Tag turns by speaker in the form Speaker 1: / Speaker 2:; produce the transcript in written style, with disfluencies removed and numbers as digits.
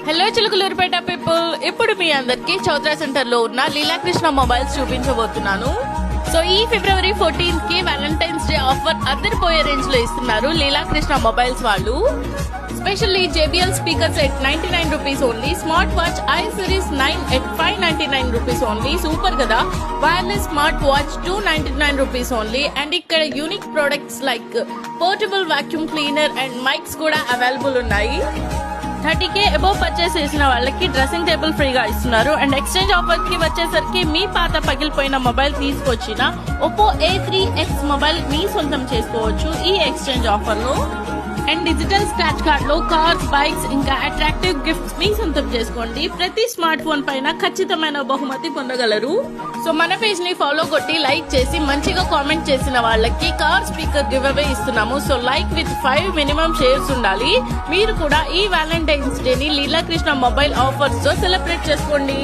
Speaker 1: Hello Chilakaluripet people, ఇప్పుడు మీ అందరికి Chowtra centre లో ఉన్న లీలాకృష్ణ మొబైల్స్ చూపించబోతున్నాను. సో ఈ ఫిబ్రవరి 14th కి వ్యాలంటైన్స్ డే ఆఫర్ అద్దరిపోయే రేంజ్ లో ఇస్తున్నారు లీలాకృష్ణ మొబైల్స్ వాళ్ళు. Specially JBL speakers at 99 rupees only, smart watch I series 9 at 599 rupees only. Super కదా. Wireless smart watch 299 rupees only. And ఇక్కడ unique products like portable vacuum cleaner and mics కూడా available ఉన్నాయి. 30K above purchase చేసిన వాళ్ళకి dressing table ఫ్రీగా ఇస్తున్నారు. And exchange offer కి వచ్చేసరికి మీ పాత పగిలిపోయిన మొబైల్ తీసుకొచ్చిన Oppo A3X మొబైల్ మీ సొంతం చేసుకోవచ్చు ఈ ఎక్స్చేంజ్ ఆఫర్ లో. అండ్ డిజిటల్ స్క్రాచ్ కార్డ్ లో కార్స్, బైక్స్ ఇంకా అట్రాక్టివ్ గిఫ్ట్స్ మీ సొంతం చేసుకోండి. ప్రతి స్మార్ట్ ఫోన్ పైన ఖచ్చితమైన బహుమతి పొందగలరు. సో మన పేజ్ ని ఫాలో కొట్టి లైక్ చేసి మంచిగా కామెంట్ చేసిన వాళ్ళకి కార్ స్పీకర్ గివ్ అవే ఇస్తున్నాము. So like with 5 minimum shares ఉండాలి. మీరు కూడా ఈ వ్యాలంటైన్స్ డే ని లీలాకృష్ణ మొబైల్ ఆఫర్స్ తో సెలబ్రేట్ చేసుకోండి.